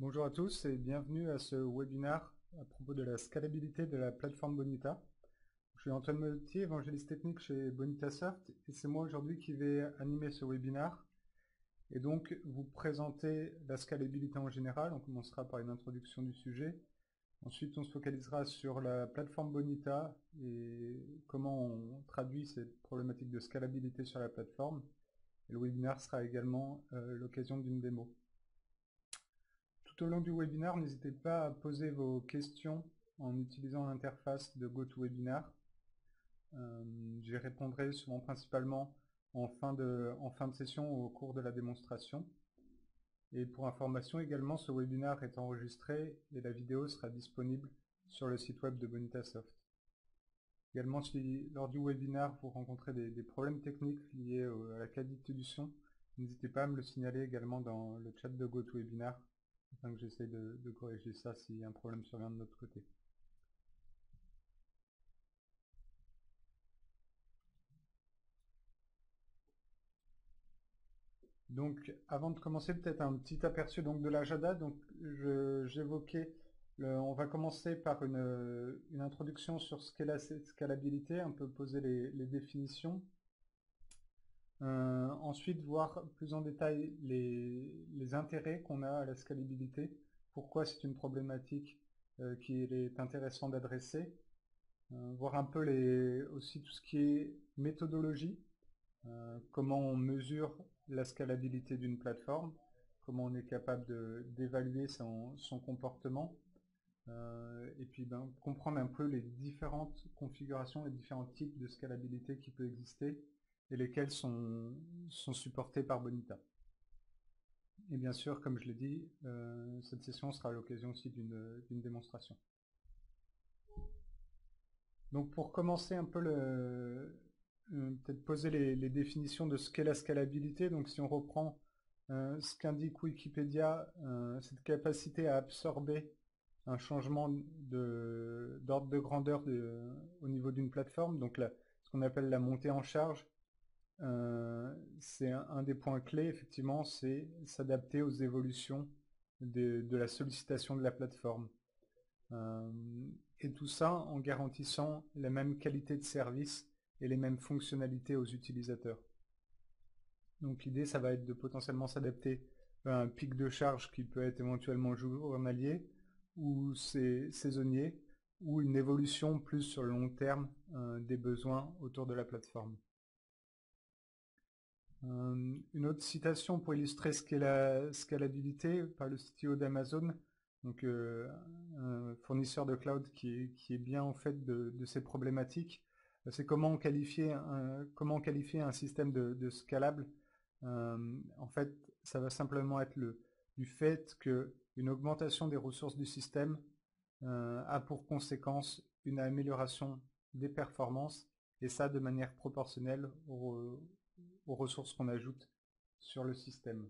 Bonjour à tous et bienvenue à ce webinaire à propos de la scalabilité de la plateforme Bonita. Je suis Antoine Motti, évangéliste technique chez BonitaSoft, et c'est moi aujourd'hui qui vais animer ce webinaire et donc vous présenter la scalabilité en général. On commencera par une introduction du sujet. Ensuite, on se focalisera sur la plateforme Bonita et comment on traduit cette problématique de scalabilité sur la plateforme. Et le webinaire sera également l'occasion d'une démo. Tout au long du webinaire, n'hésitez pas à poser vos questions en utilisant l'interface de GoToWebinar. J'y répondrai souvent principalement en fin de session au cours de la démonstration. Et pour information également, ce webinaire est enregistré et la vidéo sera disponible sur le site web de BonitaSoft. Également, si lors du webinaire vous rencontrez des problèmes techniques liés à la qualité du son, n'hésitez pas à me le signaler également dans le chat de GoToWebinar, afin que j'essaye de corriger ça si un problème survient de notre côté. Donc, avant de commencer, peut-être un petit aperçu donc, de l'agenda. Donc, j'évoquais, on va commencer par une introduction sur ce qu'est la scalabilité, un peu poser les définitions. Ensuite, voir plus en détail les intérêts qu'on a à la scalabilité, pourquoi c'est une problématique qu'il est intéressant d'adresser, voir un peu aussi tout ce qui est méthodologie, comment on mesure la scalabilité d'une plateforme, comment on est capable d'évaluer son comportement, et puis comprendre un peu les différentes configurations, les différents types de scalabilité qui peuvent exister et lesquels sont supportés par Bonita. Et bien sûr, comme je l'ai dit, cette session sera l'occasion aussi d'une démonstration. Donc pour commencer un peu peut-être poser les définitions de ce qu'est la scalabilité. Donc si on reprend ce qu'indique Wikipédia, cette capacité à absorber un changement d'ordre de grandeur au niveau d'une plateforme, donc ce qu'on appelle la montée en charge, c'est un des points clés, effectivement, c'est s'adapter aux évolutions de la sollicitation de la plateforme. Et tout ça en garantissant la même qualité de service et les mêmes fonctionnalités aux utilisateurs. Donc l'idée, ça va être de potentiellement s'adapter à un pic de charge qui peut être éventuellement journalier ou saisonnier, ou une évolution plus sur le long terme des besoins autour de la plateforme. Une autre citation pour illustrer ce qu'est la scalabilité par le CTO d'Amazon, donc un fournisseur de cloud qui est bien en fait de ces problématiques. C'est comment qualifier un système de scalable. En fait, ça va simplement être du fait qu'une augmentation des ressources du système a pour conséquence une amélioration des performances, et ça de manière proportionnelle aux ressources qu'on ajoute sur le système.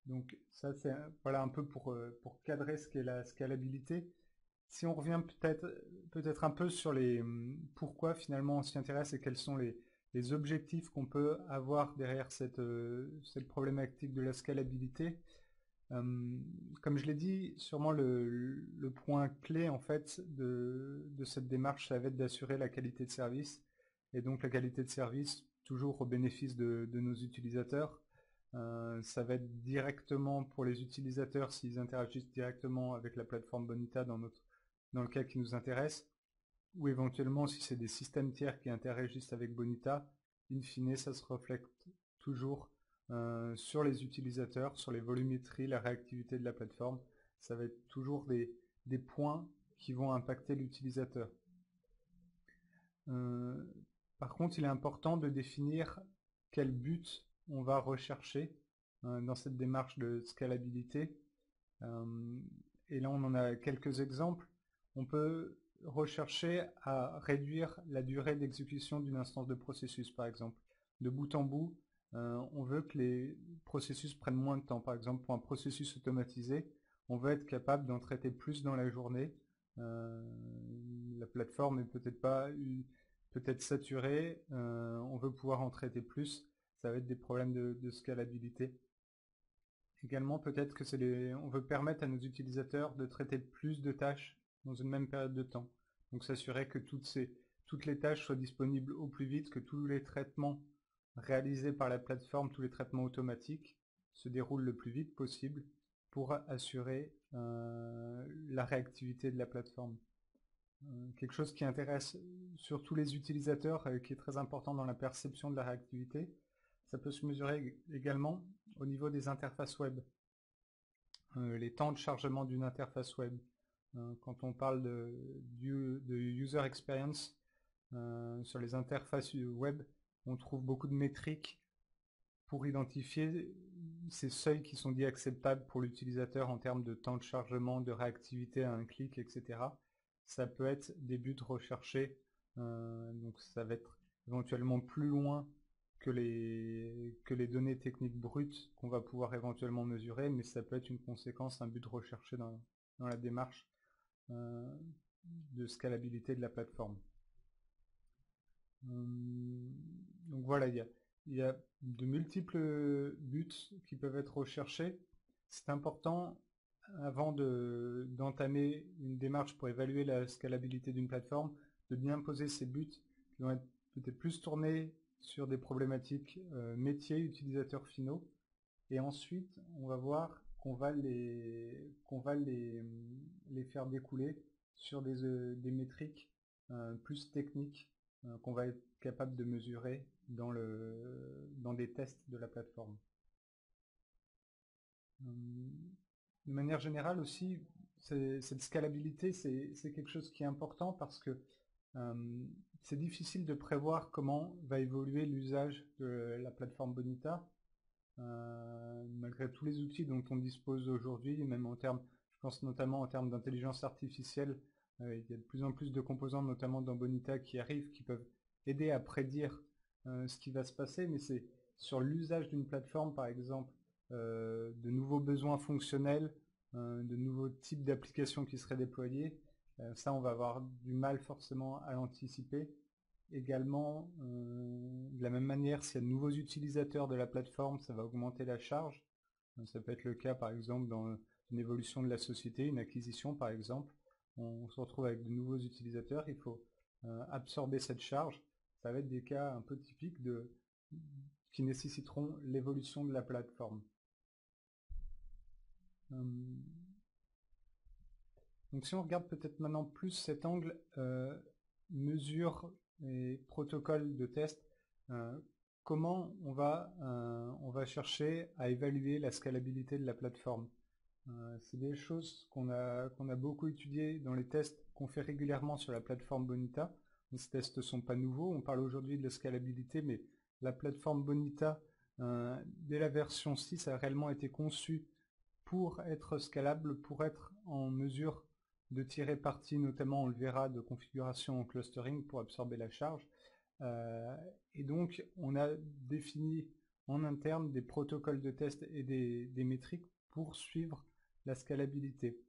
Donc ça c'est voilà un peu pour cadrer ce qu'est la scalabilité. Si on revient peut-être un peu sur pourquoi finalement on s'y intéresse et quels sont les objectifs qu'on peut avoir derrière cette problématique de la scalabilité. Comme je l'ai dit, sûrement le point clé en fait de cette démarche, ça va être d'assurer la qualité de service, et donc la qualité de service toujours au bénéfice de nos utilisateurs. Ça va être directement pour les utilisateurs s'ils interagissent directement avec la plateforme Bonita dans le cas qui nous intéresse, ou éventuellement si c'est des systèmes tiers qui interagissent avec Bonita, in fine ça se reflète toujours sur les utilisateurs, sur les volumétries, la réactivité de la plateforme. Ça va être toujours des points qui vont impacter l'utilisateur. Par contre, il est important de définir quel but on va rechercher dans cette démarche de scalabilité. Et là, on en a quelques exemples. On peut rechercher à réduire la durée d'exécution d'une instance de processus, par exemple. De bout en bout, on veut que les processus prennent moins de temps. Par exemple, pour un processus automatisé, on veut être capable d'en traiter plus dans la journée. La plateforme est peut-être saturée, on veut pouvoir en traiter plus. Ça va être des problèmes de scalabilité. Également, peut-être que on veut permettre à nos utilisateurs de traiter plus de tâches dans une même période de temps. Donc s'assurer que toutes les tâches soient disponibles au plus vite, que tous les traitements réalisés par la plateforme, tous les traitements automatiques, se déroulent le plus vite possible pour assurer la réactivité de la plateforme. Quelque chose qui intéresse surtout les utilisateurs, qui est très important dans la perception de la réactivité, ça peut se mesurer également au niveau des interfaces web. Les temps de chargement d'une interface web. Quand on parle de user experience sur les interfaces web, on trouve beaucoup de métriques pour identifier ces seuils qui sont dits acceptables pour l'utilisateur en termes de temps de chargement, de réactivité à un clic, etc. Ça peut être des buts recherchés, donc ça va être éventuellement plus loin que les données techniques brutes qu'on va pouvoir éventuellement mesurer, mais ça peut être une conséquence, un but recherché dans la démarche de scalabilité de la plateforme. Donc voilà, il y a de multiples buts qui peuvent être recherchés. C'est important, avant d'entamer une démarche pour évaluer la scalabilité d'une plateforme, de bien poser ces buts qui vont être peut-être plus tournés sur des problématiques métiers, utilisateurs finaux. Et ensuite, on va voir qu'on va les faire découler sur des métriques plus techniques qu'on va être capable de mesurer dans des tests de la plateforme. De manière générale aussi, cette scalabilité, c'est quelque chose qui est important parce que c'est difficile de prévoir comment va évoluer l'usage de la plateforme Bonita. Malgré tous les outils dont on dispose aujourd'hui, même en termes, je pense notamment en termes d'intelligence artificielle, il y a de plus en plus de composants, notamment dans Bonita, qui arrivent, qui peuvent aider à prédire ce qui va se passer, mais c'est sur l'usage d'une plateforme, par exemple, de nouveaux besoins fonctionnels, de nouveaux types d'applications qui seraient déployés. Ça, on va avoir du mal forcément à l'anticiper. Également, de la même manière, s'il y a de nouveaux utilisateurs de la plateforme, ça va augmenter la charge. Ça peut être le cas, par exemple, dans une évolution de la société, une acquisition, par exemple. On se retrouve avec de nouveaux utilisateurs, il faut absorber cette charge. Ça va être des cas un peu typiques qui nécessiteront l'évolution de la plateforme. Donc si on regarde peut-être maintenant plus cet angle mesure et protocole de test, comment on va chercher à évaluer la scalabilité de la plateforme. C'est des choses qu'on a beaucoup étudiées dans les tests qu'on fait régulièrement sur la plateforme Bonita. Ces tests ne sont pas nouveaux, on parle aujourd'hui de la scalabilité, mais la plateforme Bonita, dès la version 6, a réellement été conçue pour être scalable, pour être en mesure de tirer parti, notamment on le verra, de configuration en clustering pour absorber la charge. Et donc on a défini en interne des protocoles de test et des métriques pour suivre la scalabilité.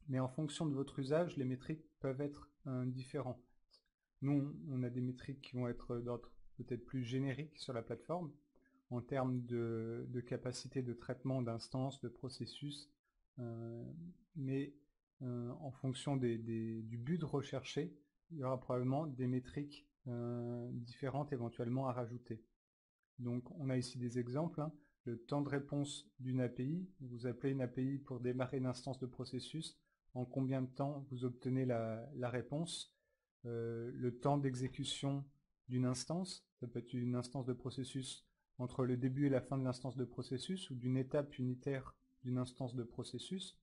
Mais en fonction de votre usage, les métriques peuvent être différents. Nous, on a des métriques qui vont être d'ordre peut-être plus générique sur la plateforme, en termes de capacité de traitement d'instances, de processus, mais en fonction du but recherché, il y aura probablement des métriques différentes éventuellement à rajouter. Donc on a ici des exemples, hein. Le temps de réponse d'une API, vous appelez une API pour démarrer une instance de processus, en combien de temps vous obtenez la réponse, le temps d'exécution d'une instance, ça peut être une instance de processus entre le début et la fin de l'instance de processus, ou d'une étape unitaire d'une instance de processus.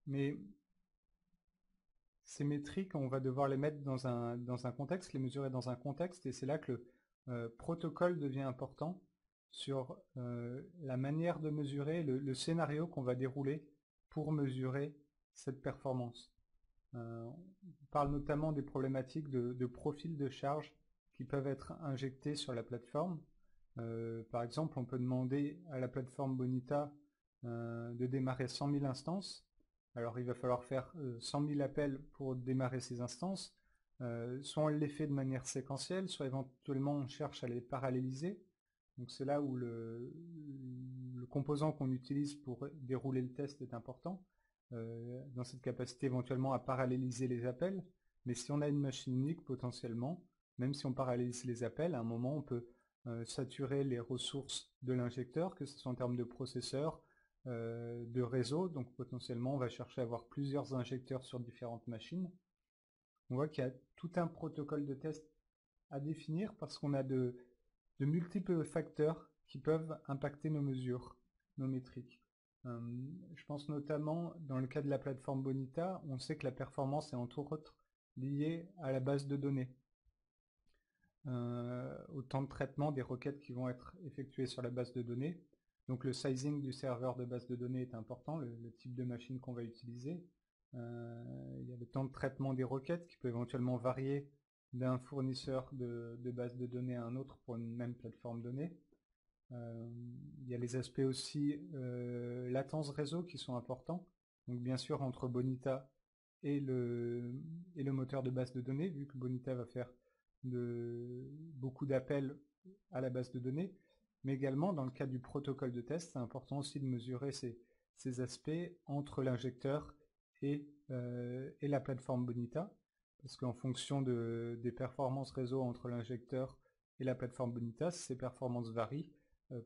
Mais ces métriques, on va devoir les mettre dans un contexte, les mesurer dans un contexte, et c'est là que le protocole devient important sur la manière de mesurer, le scénario qu'on va dérouler pour mesurer cette performance. On parle notamment des problématiques de profil de charge qui peuvent être injectés sur la plateforme. Par exemple, on peut demander à la plateforme Bonita de démarrer 100 000 instances. Alors il va falloir faire 100 000 appels pour démarrer ces instances. Soit on les fait de manière séquentielle, soit éventuellement on cherche à les paralléliser. Donc c'est là où le composant qu'on utilise pour dérouler le test est important, dans cette capacité éventuellement à paralléliser les appels. Mais si on a une machine unique, potentiellement, même si on parallélise les appels, à un moment on peut saturer les ressources de l'injecteur, que ce soit en termes de processeur, de réseau. Donc potentiellement on va chercher à avoir plusieurs injecteurs sur différentes machines. On voit qu'il y a tout un protocole de test à définir parce qu'on a de multiples facteurs qui peuvent impacter nos mesures, nos métriques. Je pense notamment dans le cas de la plateforme Bonita, on sait que la performance est entre autres liée à la base de données, au temps de traitement des requêtes qui vont être effectuées sur la base de données. Donc le sizing du serveur de base de données est important, le type de machine qu'on va utiliser. Il y a le temps de traitement des requêtes qui peut éventuellement varier d'un fournisseur de base de données à un autre pour une même plateforme donnée. Il y a les aspects aussi latence réseau qui sont importants. Donc bien sûr entre Bonita et le moteur de base de données, vu que Bonita va faire beaucoup d'appels à la base de données, mais également dans le cas du protocole de test, c'est important aussi de mesurer ces aspects entre l'injecteur et la plateforme Bonita, parce qu'en fonction des performances réseau entre l'injecteur et la plateforme Bonita, si ces performances varient,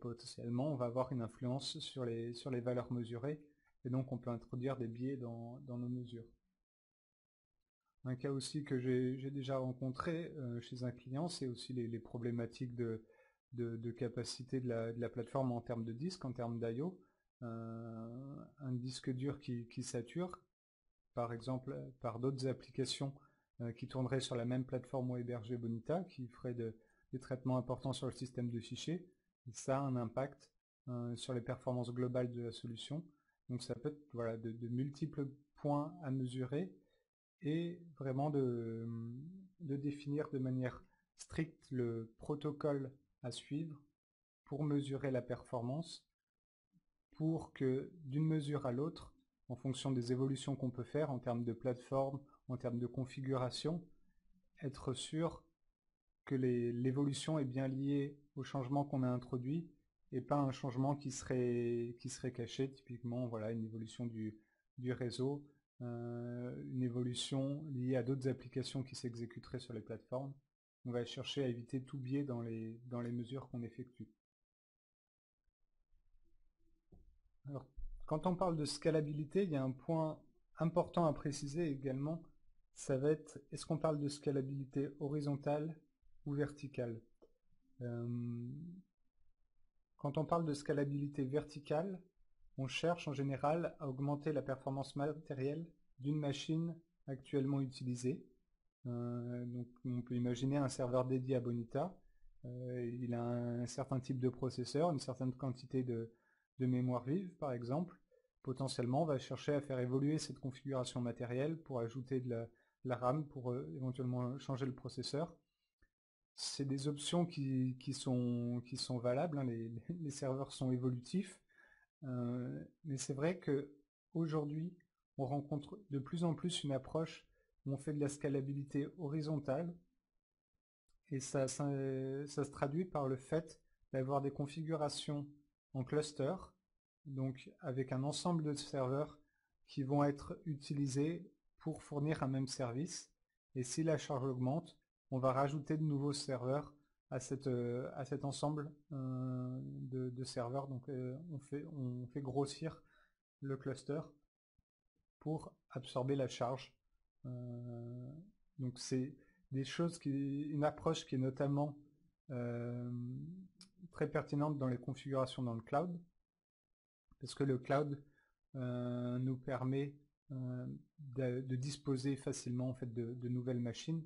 potentiellement on va avoir une influence sur les valeurs mesurées, et donc on peut introduire des biais dans nos mesures. Un cas aussi que j'ai déjà rencontré chez un client, c'est aussi les problématiques de capacité de la plateforme en termes de disque, en termes d'IO. Un disque dur qui sature, par exemple par d'autres applications qui tourneraient sur la même plateforme où est hébergé Bonita, qui ferait des traitements importants sur le système de fichiers. Et ça a un impact sur les performances globales de la solution. Donc ça peut être de multiples points à mesurer et vraiment de définir de manière stricte le protocole à suivre pour mesurer la performance, pour que d'une mesure à l'autre, en fonction des évolutions qu'on peut faire en termes de plateforme, en termes de configuration, être sûr que l'évolution est bien liée au changement qu'on a introduit et pas un changement qui serait caché, typiquement voilà, une évolution du réseau, une évolution liée à d'autres applications qui s'exécuteraient sur les plateformes. On va chercher à éviter tout biais dans les mesures qu'on effectue. Alors, quand on parle de scalabilité, il y a un point important à préciser également, ça va être, est-ce qu'on parle de scalabilité horizontale ou verticale? Quand on parle de scalabilité verticale, on cherche en général à augmenter la performance matérielle d'une machine actuellement utilisée. Donc on peut imaginer un serveur dédié à Bonita. Il a un certain type de processeur, une certaine quantité de mémoire vive par exemple. Potentiellement on va chercher à faire évoluer cette configuration matérielle pour ajouter de la RAM, pour éventuellement changer le processeur. C'est des options qui sont valables, hein. Les serveurs sont évolutifs. Mais c'est vrai que aujourd'hui, on rencontre de plus en plus une approche où on fait de la scalabilité horizontale, et ça se traduit par le fait d'avoir des configurations en cluster, donc avec un ensemble de serveurs qui vont être utilisés pour fournir un même service. Et si la charge augmente, on va rajouter de nouveaux serveurs à cet ensemble de serveurs. Donc on fait grossir le cluster pour absorber la charge. Donc c'est une approche qui est notamment très pertinente dans les configurations dans le cloud, parce que le cloud nous permet de disposer facilement en fait de nouvelles machines.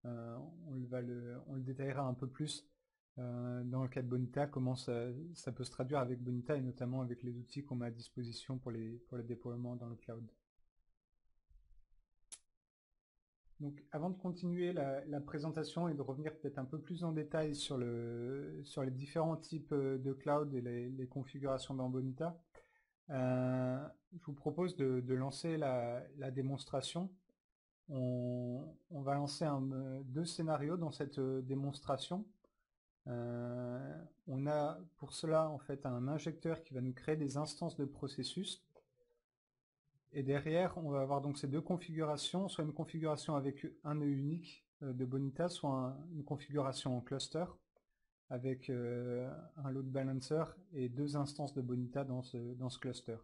On le détaillera un peu plus dans le cas de Bonita, comment ça peut se traduire avec Bonita et notamment avec les outils qu'on met à disposition pour le déploiement dans le cloud. Donc avant de continuer la présentation et de revenir peut-être un peu plus en détail sur les différents types de cloud et les configurations dans Bonita, je vous propose de lancer la démonstration. On va lancer deux scénarios dans cette démonstration. On a pour cela en fait un injecteur qui va nous créer des instances de processus. Et derrière, on va avoir donc ces deux configurations, soit une configuration avec un nœud unique de Bonita, soit une configuration en cluster avec un load balancer et deux instances de Bonita dans ce cluster.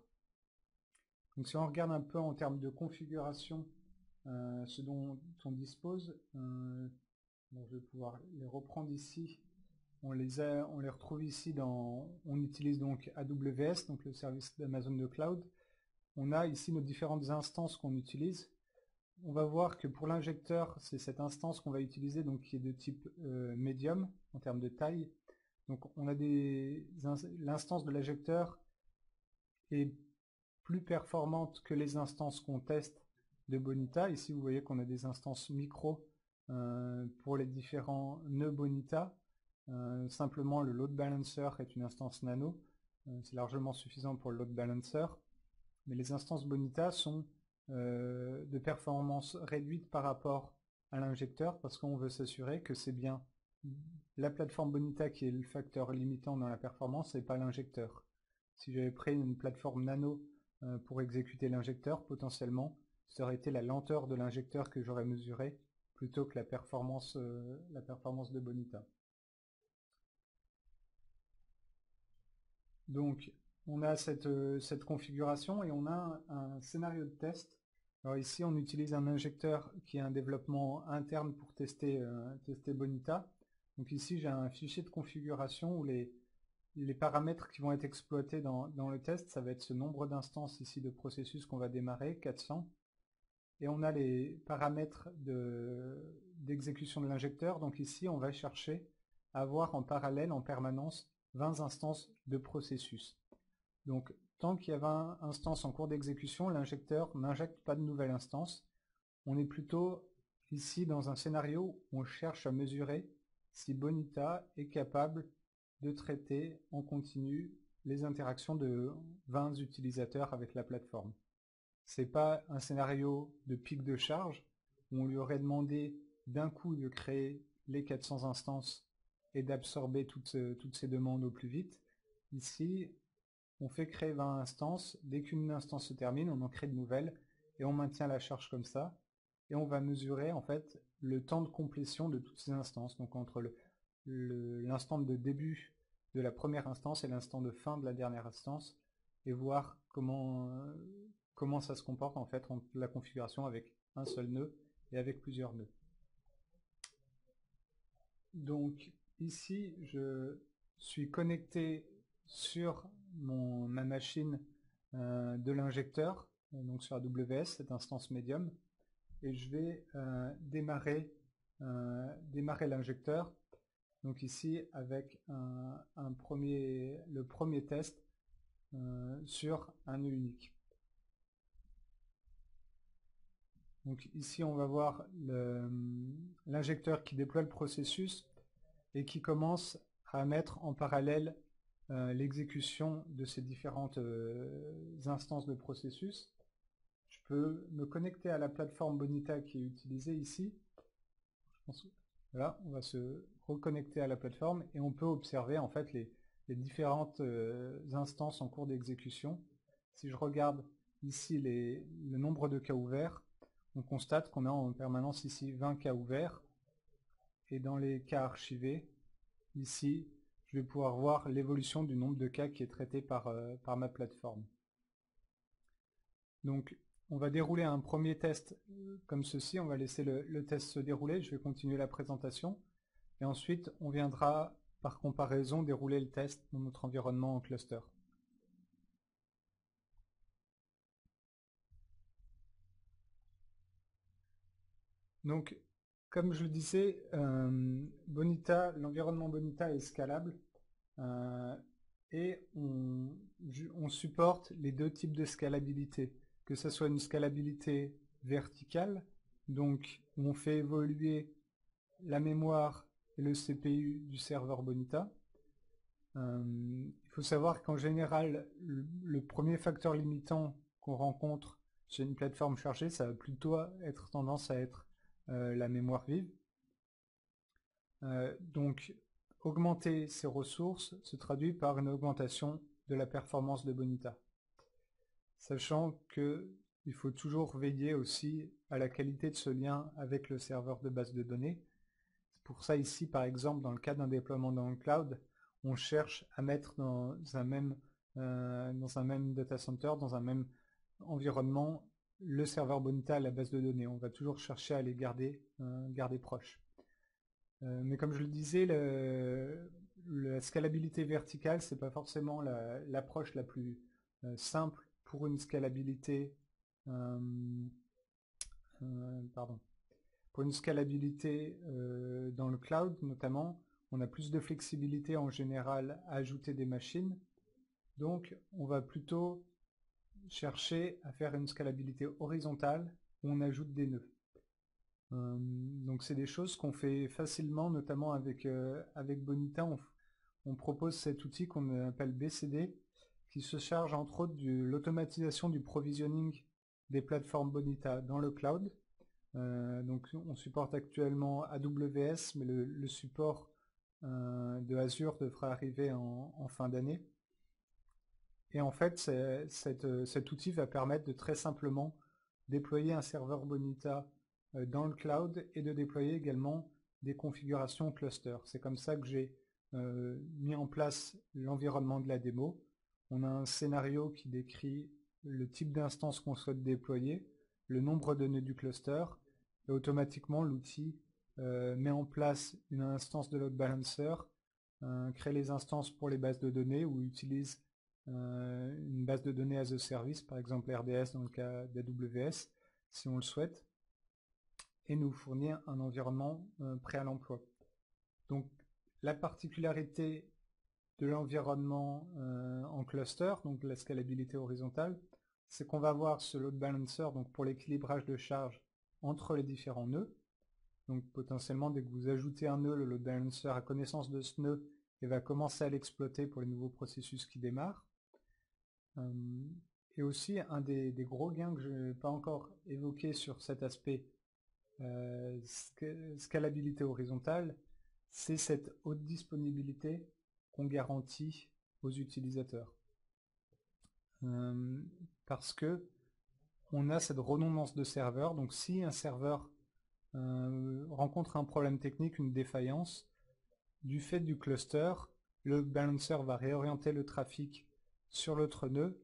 Donc si on regarde un peu en termes de configuration ce dont on dispose, bon, je vais pouvoir les reprendre ici. On les retrouve ici on utilise donc AWS, donc le service d'Amazon de Cloud. On a ici nos différentes instances qu'on utilise. On va voir que pour l'injecteur, c'est cette instance qu'on va utiliser, donc qui est de type medium en termes de taille. Donc on a l'instance de l'injecteur est plus performante que les instances qu'on teste de Bonita. Ici vous voyez qu'on a des instances micro pour les différents nœuds Bonita. Simplement le load balancer est une instance nano. C'est largement suffisant pour le load balancer. Mais les instances Bonita sont de performance réduite par rapport à l'injecteur parce qu'on veut s'assurer que c'est bien la plateforme Bonita qui est le facteur limitant dans la performance et pas l'injecteur. Si j'avais pris une plateforme nano pour exécuter l'injecteur, potentiellement, ça aurait été la lenteur de l'injecteur que j'aurais mesuré plutôt que la performance de Bonita. Donc, on a cette configuration et on a un scénario de test. Alors ici, on utilise un injecteur qui est un développement interne pour tester Bonita. Donc ici, j'ai un fichier de configuration où les paramètres qui vont être exploités dans le test, ça va être ce nombre d'instances ici de processus qu'on va démarrer, 400. Et on a les paramètres d'exécution de l'injecteur. Donc ici, on va chercher à avoir en parallèle, en permanence, 20 instances de processus. Donc, tant qu'il y a 20 instances en cours d'exécution, l'injecteur n'injecte pas de nouvelles instances. On est plutôt ici dans un scénario où on cherche à mesurer si Bonita est capable de traiter en continu les interactions de 20 utilisateurs avec la plateforme. C'est pas un scénario de pic de charge où on lui aurait demandé d'un coup de créer les 400 instances et d'absorber toutes ces demandes au plus vite. Ici, on fait créer 20 instances. Dès qu'une instance se termine, on en crée de nouvelles et on maintient la charge comme ça. Et on va mesurer en fait le temps de complétion de toutes ces instances. Donc entre l'instant de début de la première instance et l'instant de fin de la dernière instance et voir comment ça se comporte en fait entre la configuration avec un seul nœud et avec plusieurs nœuds. Donc ici, je suis connecté sur ma machine de l'injecteur, donc sur AWS, cette instance Medium, et je vais démarrer l'injecteur. Donc ici avec le premier test sur un nœud unique. Donc ici on va voir l'injecteur qui déploie le processus et qui commence à mettre en parallèle l'exécution de ces différentes instances de processus. Je peux me connecter à la plateforme Bonita qui est utilisée ici. Voilà, on va se reconnecter à la plateforme et on peut observer en fait les différentes instances en cours d'exécution. Si je regarde ici le nombre de cas ouverts, on constate qu'on a en permanence ici 20 cas ouverts. Et dans les cas archivés, ici, je vais pouvoir voir l'évolution du nombre de cas qui est traité par ma plateforme. Donc, on va dérouler un premier test comme ceci. On va laisser le test se dérouler. Je vais continuer la présentation. Et ensuite, on viendra, par comparaison, dérouler le test dans notre environnement en cluster. Donc, comme je le disais, l'environnement Bonita est scalable et on supporte les deux types de scalabilité. Que ce soit une scalabilité verticale, donc où on fait évoluer la mémoire et le CPU du serveur Bonita. Il faut savoir qu'en général, le premier facteur limitant qu'on rencontre chez une plateforme chargée, ça va plutôt être tendance à être la mémoire vive. Donc augmenter ces ressources se traduit par une augmentation de la performance de Bonita. Sachant qu'il faut toujours veiller aussi à la qualité de ce lien avec le serveur de base de données. C'est pour ça ici, par exemple, dans le cas d'un déploiement dans le cloud, on cherche à mettre dans un même data center, dans un même environnement, le serveur Bonita et la base de données. On va toujours chercher à les garder proches. Mais comme je le disais, la scalabilité verticale, c'est pas forcément l'approche la plus simple pour une scalabilité pour une scalabilité dans le cloud notamment. On a plus de flexibilité en général à ajouter des machines, donc on va plutôt chercher à faire une scalabilité horizontale où on ajoute des nœuds. Donc c'est des choses qu'on fait facilement, notamment avec Bonita. On propose cet outil qu'on appelle BCD, qui se charge entre autres de l'automatisation du provisioning des plateformes Bonita dans le cloud. Donc on supporte actuellement AWS, mais le support de Azure devra arriver en fin d'année. Et en fait, cet outil va permettre de très simplement déployer un serveur Bonita dans le cloud et de déployer également des configurations cluster. C'est comme ça que j'ai mis en place l'environnement de la démo. On a un scénario qui décrit le type d'instance qu'on souhaite déployer, le nombre de nœuds du cluster, et automatiquement l'outil met en place une instance de load balancer, crée les instances pour les bases de données ou utilise une base de données as a service, par exemple RDS dans le cas d'AWS, si on le souhaite, et nous fournir un environnement prêt à l'emploi. Donc la particularité de l'environnement en cluster, donc la scalabilité horizontale, c'est qu'on va avoir ce load balancer donc pour l'équilibrage de charge entre les différents nœuds. Donc potentiellement, dès que vous ajoutez un nœud, le load balancer a connaissance de ce nœud et va commencer à l'exploiter pour les nouveaux processus qui démarrent. Et aussi, un des gros gains que je n'ai pas encore évoqué sur cet aspect scalabilité horizontale, c'est cette haute disponibilité qu'on garantit aux utilisateurs. Parce que on a cette redondance de serveurs, donc si un serveur rencontre un problème technique, une défaillance, du fait du cluster, le balancer va réorienter le trafic sur l'autre nœud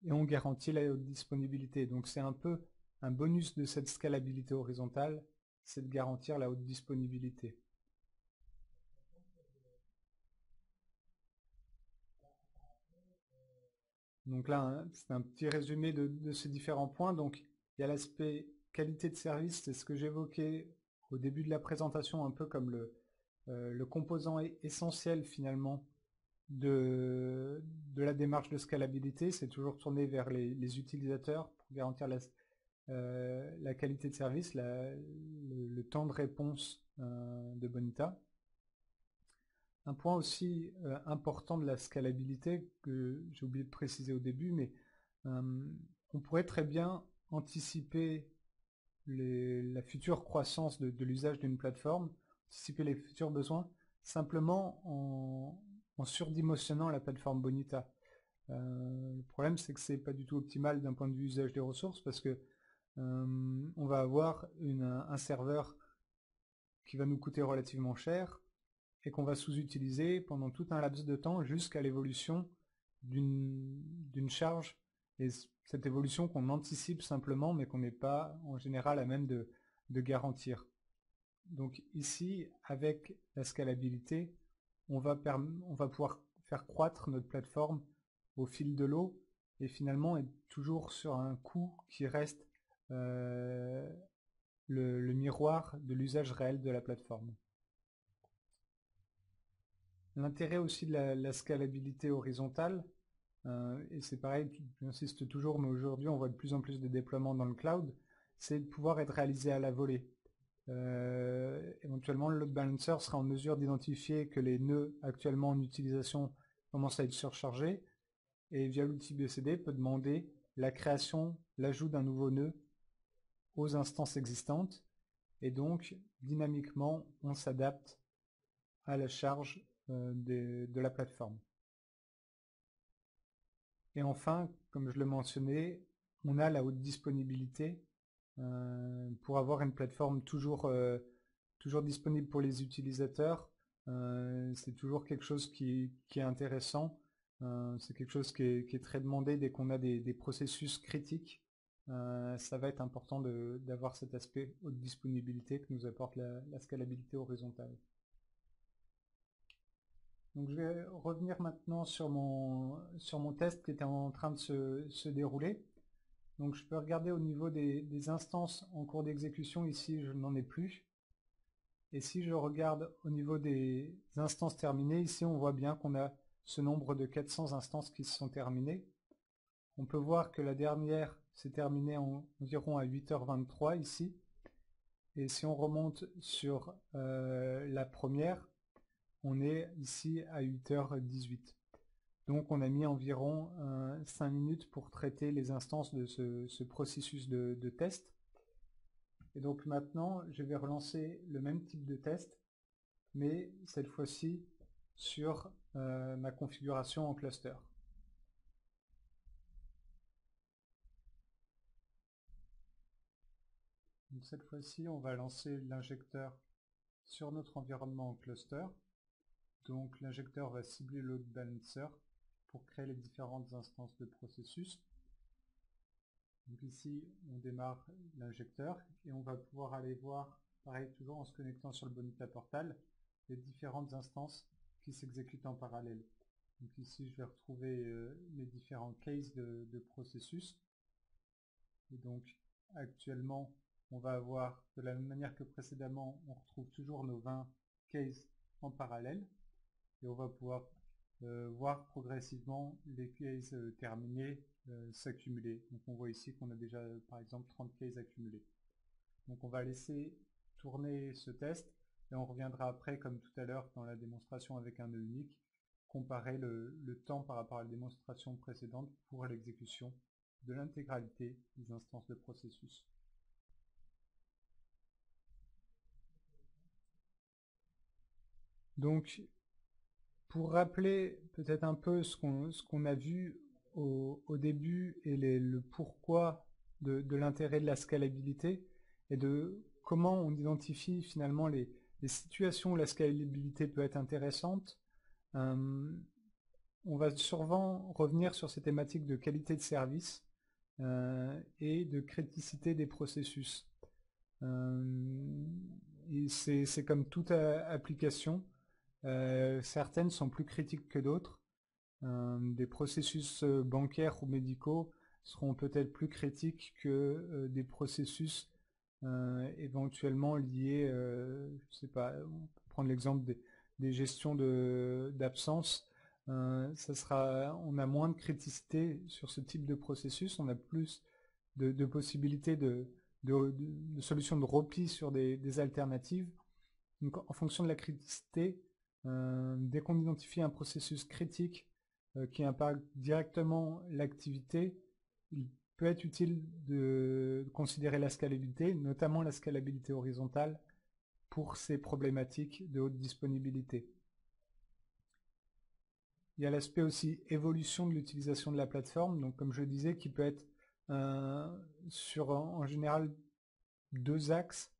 et on garantit la haute disponibilité. Donc c'est un peu un bonus de cette scalabilité horizontale, c'est de garantir la haute disponibilité. Donc là, c'est un petit résumé de ces différents points. Donc il y a l'aspect qualité de service, c'est ce que j'évoquais au début de la présentation, un peu comme le composant essentiel finalement de la démarche de scalabilité. C'est toujours tourné vers les utilisateurs pour garantir la qualité de service, le temps de réponse de Bonita. Un point aussi important de la scalabilité que j'ai oublié de préciser au début, mais on pourrait très bien anticiper la future croissance de l'usage d'une plateforme, anticiper les futurs besoins, simplement en surdimensionnant la plateforme Bonita. Le problème, c'est que c'est pas du tout optimal d'un point de vue usage des ressources, parce que on va avoir un serveur qui va nous coûter relativement cher et qu'on va sous-utiliser pendant tout un laps de temps jusqu'à l'évolution d'une charge, et cette évolution qu'on anticipe simplement mais qu'on n'est pas en général à même de garantir. Donc ici, avec la scalabilité, on va pouvoir faire croître notre plateforme au fil de l'eau et finalement être toujours sur un coût qui reste le miroir de l'usage réel de la plateforme. L'intérêt aussi de la scalabilité horizontale, et c'est pareil, j'insiste toujours, mais aujourd'hui on voit de plus en plus de déploiements dans le cloud, c'est de pouvoir être réalisé à la volée. Éventuellement, le load balancer sera en mesure d'identifier que les nœuds actuellement en utilisation commencent à être surchargés, et via l'outil BCD peut demander la création, l'ajout d'un nouveau nœud aux instances existantes, et donc dynamiquement on s'adapte à la charge de la plateforme. Et enfin, comme je le mentionnais, on a la haute disponibilité pour avoir une plateforme toujours disponible pour les utilisateurs. C'est toujours quelque chose qui est intéressant. C'est quelque chose qui est très demandé dès qu'on a des processus critiques. Ça va être important d'avoir cet aspect haute disponibilité que nous apporte la scalabilité horizontale. Donc je vais revenir maintenant sur mon test qui était en train de se dérouler. Donc je peux regarder au niveau des instances en cours d'exécution, ici je n'en ai plus. Et si je regarde au niveau des instances terminées, ici on voit bien qu'on a ce nombre de 400 instances qui se sont terminées. On peut voir que la dernière s'est terminée environ à 8h23 ici. Et si on remonte sur la première, on est ici à 8h18. Donc on a mis environ 5 minutes pour traiter les instances de ce processus de test. Et donc maintenant, je vais relancer le même type de test, mais cette fois-ci sur ma configuration en cluster. Donc cette fois-ci, on va lancer l'injecteur sur notre environnement en cluster. Donc l'injecteur va cibler le load balancer pour créer les différentes instances de processus. Donc ici, on démarre l'injecteur et on va pouvoir aller voir, pareil toujours en se connectant sur le Bonita portal, les différentes instances qui s'exécutent en parallèle. Donc ici, je vais retrouver mes différents cases de processus. Et donc actuellement, on va avoir, de la même manière que précédemment, on retrouve toujours nos 20 cases en parallèle. Et on va pouvoir voir progressivement les cases terminées s'accumuler. Donc on voit ici qu'on a déjà par exemple 30 cases accumulées. Donc on va laisser tourner ce test et on reviendra après, comme tout à l'heure dans la démonstration avec un nœud unique, comparer le temps par rapport à la démonstration précédente pour l'exécution de l'intégralité des instances de processus. Donc pour rappeler peut-être un peu ce qu'on a vu au début et le pourquoi de l'intérêt de la scalabilité et de comment on identifie finalement les situations où la scalabilité peut être intéressante, on va souvent revenir sur ces thématiques de qualité de service et de criticité des processus. C'est comme toute application. Certaines sont plus critiques que d'autres. Des processus bancaires ou médicaux seront peut-être plus critiques que des processus éventuellement liés, je sais pas, on peut prendre l'exemple des gestions d'absence. On a moins de criticité sur ce type de processus, on a plus de possibilités de solutions de repli sur des alternatives. Donc en fonction de la criticité, dès qu'on identifie un processus critique qui impacte directement l'activité, il peut être utile de considérer la scalabilité, notamment la scalabilité horizontale, pour ces problématiques de haute disponibilité. Il y a l'aspect aussi évolution de l'utilisation de la plateforme, donc comme je le disais, qui peut être sur en général 2 axes.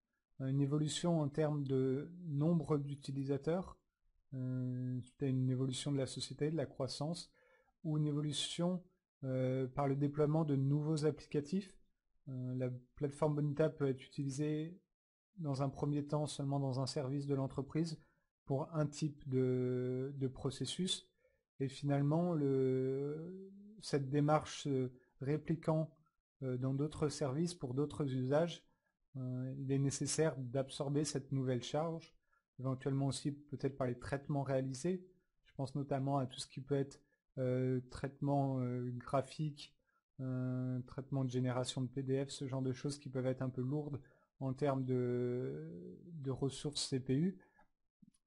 Une évolution en termes de nombre d'utilisateurs, c'était une évolution de la société, de la croissance, ou une évolution par le déploiement de nouveaux applicatifs. La plateforme Bonita peut être utilisée dans un premier temps seulement dans un service de l'entreprise pour un type de processus, et finalement cette démarche répliquant dans d'autres services pour d'autres usages, il est nécessaire d'absorber cette nouvelle charge, éventuellement aussi peut-être par les traitements réalisés. Je pense notamment à tout ce qui peut être traitement graphique, traitement de génération de PDF, ce genre de choses qui peuvent être un peu lourdes en termes de ressources CPU.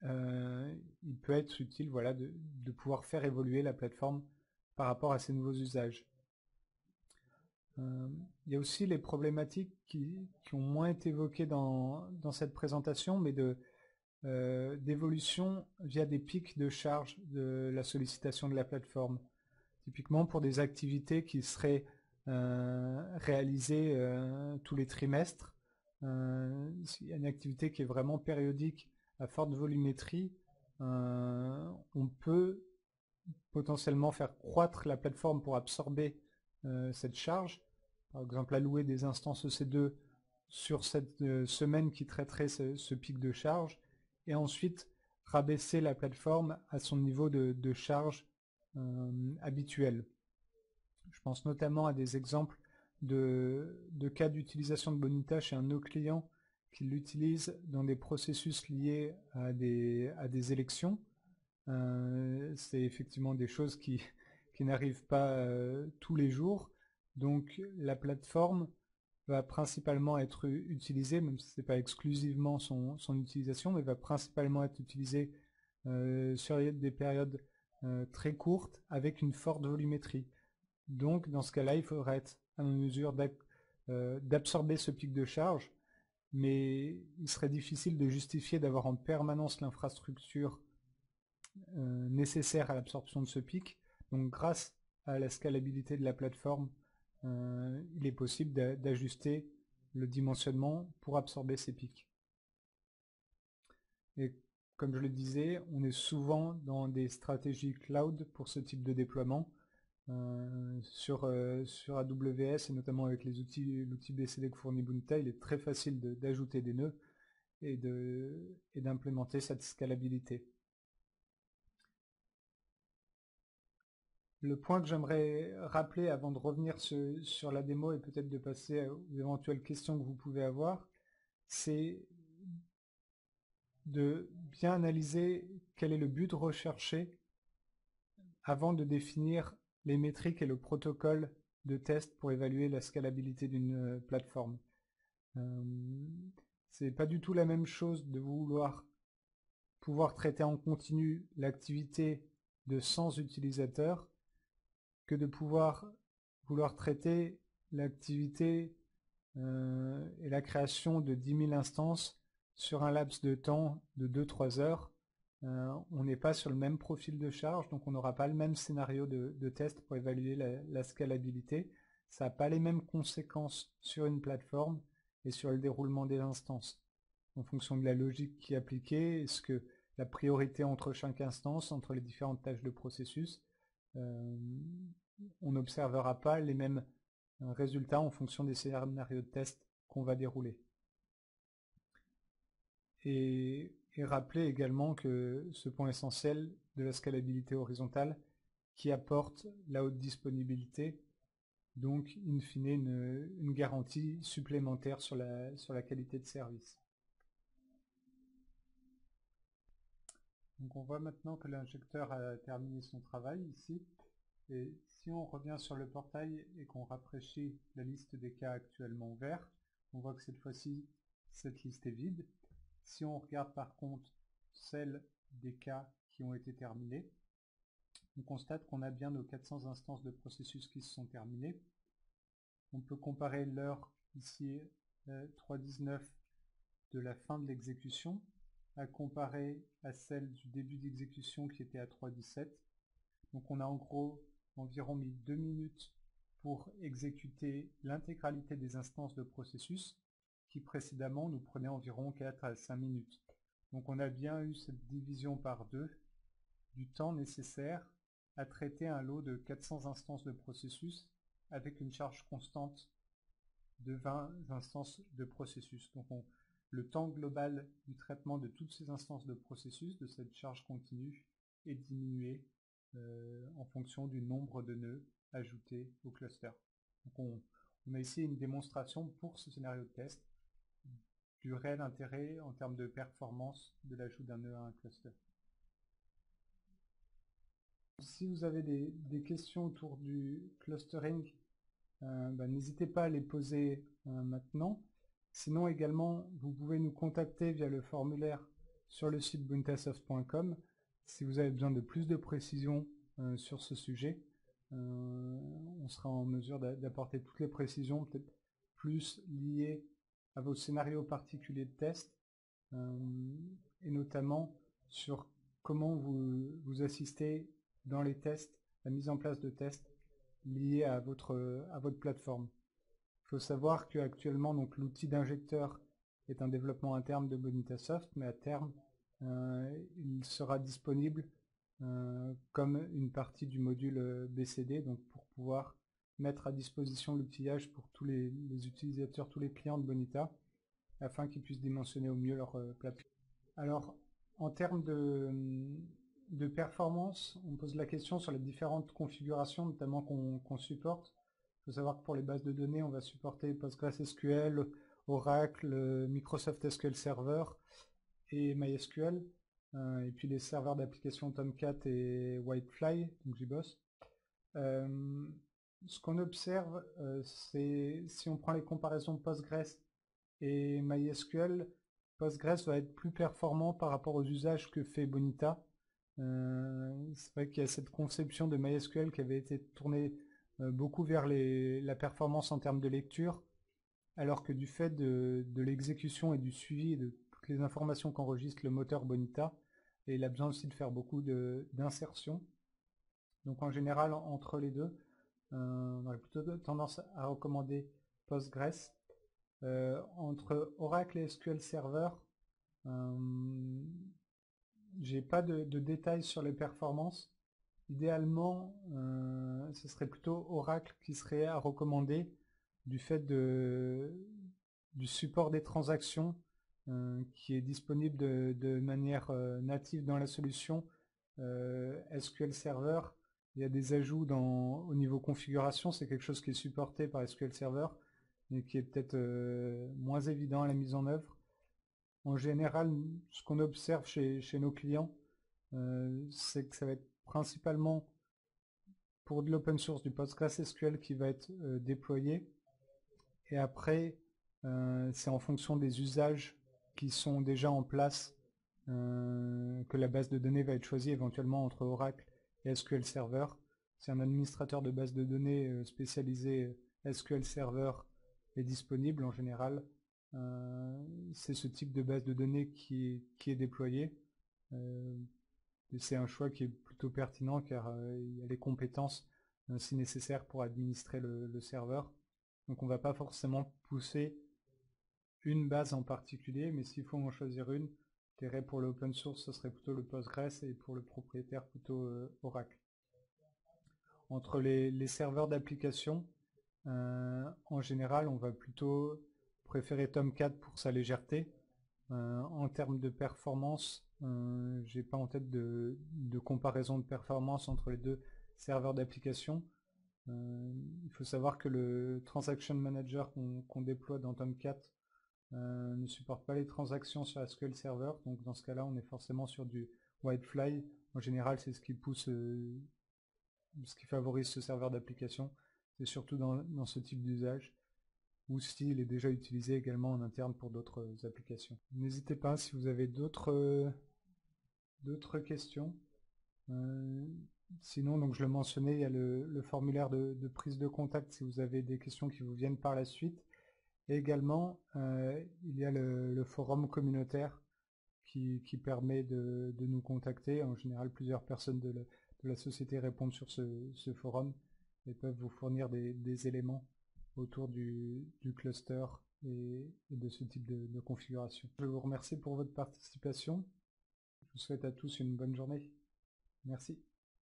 Il peut être utile, voilà, de pouvoir faire évoluer la plateforme par rapport à ces nouveaux usages. Il y a aussi les problématiques qui ont moins été évoquées dans cette présentation, mais d'évolution via des pics de charge de la sollicitation de la plateforme. Typiquement pour des activités qui seraient réalisées tous les trimestres, s'il y a une activité qui est vraiment périodique à forte volumétrie, on peut potentiellement faire croître la plateforme pour absorber cette charge. Par exemple, allouer des instances EC2 sur cette semaine qui traiterait ce pic de charge, et ensuite rabaisser la plateforme à son niveau de charge habituel. Je pense notamment à des exemples de cas d'utilisation de Bonita chez un de nos clients qui l'utilise dans des processus liés à des élections. C'est effectivement des choses qui n'arrivent pas tous les jours. Donc la plateforme va principalement être utilisée, même si ce n'est pas exclusivement son utilisation, mais va principalement être utilisée sur des périodes très courtes avec une forte volumétrie. Donc dans ce cas-là, il faudra être en mesure d'absorber ce pic de charge, mais il serait difficile de justifier d'avoir en permanence l'infrastructure nécessaire à l'absorption de ce pic. Donc grâce à la scalabilité de la plateforme, il est possible d'ajuster le dimensionnement pour absorber ces pics. Et comme je le disais, on est souvent dans des stratégies cloud pour ce type de déploiement. Sur AWS et notamment avec l'outil BCD que fournit Bonita, il est très facile d'ajouter des nœuds et d'implémenter cette scalabilité. Le point que j'aimerais rappeler avant de revenir sur la démo et peut-être de passer aux éventuelles questions que vous pouvez avoir, c'est de bien analyser quel est le but recherché avant de définir les métriques et le protocole de test pour évaluer la scalabilité d'une plateforme. C'est pas du tout la même chose de vouloir pouvoir traiter en continu l'activité de 100 utilisateurs que de vouloir traiter l'activité et la création de 10 000 instances sur un laps de temps de 2-3 heures. On n'est pas sur le même profil de charge, donc on n'aura pas le même scénario de test pour évaluer la scalabilité. Ça n'a pas les mêmes conséquences sur une plateforme et sur le déroulement des instances. En fonction de la logique qui est appliquée, est-ce que la priorité entre chaque instance, entre les différentes tâches de processus, on n'observera pas les mêmes résultats en fonction des scénarios de test qu'on va dérouler. Et rappeler également que ce point essentiel de la scalabilité horizontale qui apporte la haute disponibilité, donc in fine une garantie supplémentaire sur la qualité de service. Donc on voit maintenant que l'injecteur a terminé son travail ici. Et si on revient sur le portail et qu'on rafraîchit la liste des cas actuellement ouverts, on voit que cette fois-ci, cette liste est vide. Si on regarde par contre celle des cas qui ont été terminés, on constate qu'on a bien nos 400 instances de processus qui se sont terminées. On peut comparer l'heure ici 3:19 de la fin de l'exécution à comparer à celle du début d'exécution qui était à 3:17. Donc on a en gros environ mis 2 minutes pour exécuter l'intégralité des instances de processus qui précédemment nous prenait environ 4 à 5 minutes. Donc on a bien eu cette division par 2 du temps nécessaire à traiter un lot de 400 instances de processus avec une charge constante de 20 instances de processus. Donc le temps global du traitement de toutes ces instances de processus, de cette charge continue, est diminué en fonction du nombre de nœuds ajoutés au cluster. Donc on a ici une démonstration pour ce scénario de test du réel intérêt en termes de performance de l'ajout d'un nœud à un cluster. Si vous avez des questions autour du clustering, n'hésitez pas à les poser maintenant. Sinon également, vous pouvez nous contacter via le formulaire sur le site bonitasoft.com si vous avez besoin de plus de précisions sur ce sujet. On sera en mesure d'apporter toutes les précisions, peut-être plus liées à vos scénarios particuliers de test et notamment sur comment vous assistez dans les tests, la mise en place de tests liés à votre plateforme. Il faut savoir qu'actuellement, l'outil d'injecteur est un développement interne de Bonitasoft, mais à terme, il sera disponible comme une partie du module BCD, donc pour pouvoir mettre à disposition l'outillage pour tous les utilisateurs, tous les clients de Bonita, afin qu'ils puissent dimensionner au mieux leur plateforme. Alors, en termes de performance, on pose la question sur les différentes configurations, notamment qu'on supporte. Il faut savoir que pour les bases de données, on va supporter PostgreSQL, Oracle, Microsoft SQL Server et MySQL, et puis les serveurs d'application Tomcat et Whitefly, donc JBoss. Ce qu'on observe, c'est si on prend les comparaisons Postgres et MySQL, Postgres va être plus performant par rapport aux usages que fait Bonita. C'est vrai qu'il y a cette conception de MySQL qui avait été tournée beaucoup vers la performance en termes de lecture, alors que du fait de l'exécution et du suivi et de toutes les informations qu'enregistre le moteur Bonita, et il a besoin aussi de faire beaucoup d'insertion. Donc en général, entre les deux, on aurait plutôt tendance à recommander Postgres. Entre Oracle et SQL Server, j'ai pas de détails sur les performances. Idéalement, ce serait plutôt Oracle qui serait à recommander du fait du support des transactions qui est disponible de manière native dans la solution SQL Server. Il y a des ajouts au niveau configuration, c'est quelque chose qui est supporté par SQL Server, mais qui est peut-être moins évident à la mise en œuvre. En général, ce qu'on observe chez nos clients, c'est que ça va être principalement pour de l'open source du PostgreSQL qui va être déployé. Et après, c'est en fonction des usages qui sont déjà en place que la base de données va être choisie éventuellement entre Oracle et SQL Server. Si un administrateur de base de données spécialisé SQL Server est disponible, en général, c'est ce type de base de données qui est déployé. C'est un choix qui est plutôt pertinent car il y a les compétences si nécessaire pour administrer le serveur. Donc on ne va pas forcément pousser une base en particulier, mais s'il faut en choisir une, je dirais pour l'open source, ce serait plutôt le Postgres et pour le propriétaire plutôt Oracle. Entre les serveurs d'application, en général, on va plutôt préférer Tomcat pour sa légèreté. En termes de performance, j'ai pas en tête de comparaison de performance entre les deux serveurs d'application. Il faut savoir que le Transaction Manager qu'on déploie dans Tomcat ne supporte pas les transactions sur SQL Server, donc dans ce cas-là, on est forcément sur du Whitefly. En général, c'est ce qui pousse, ce qui favorise ce serveur d'application. C'est surtout dans ce type d'usage, ou s'il est déjà utilisé également en interne pour d'autres applications. N'hésitez pas si vous avez d'autres questions. Sinon, donc je le mentionnais, il y a le formulaire de prise de contact si vous avez des questions qui vous viennent par la suite. Et également, il y a le forum communautaire qui permet de nous contacter. En général, plusieurs personnes de la société répondent sur ce forum et peuvent vous fournir des éléments autour du cluster et de ce type de configuration. Je vous remercie pour votre participation. Je vous souhaite à tous une bonne journée. Merci.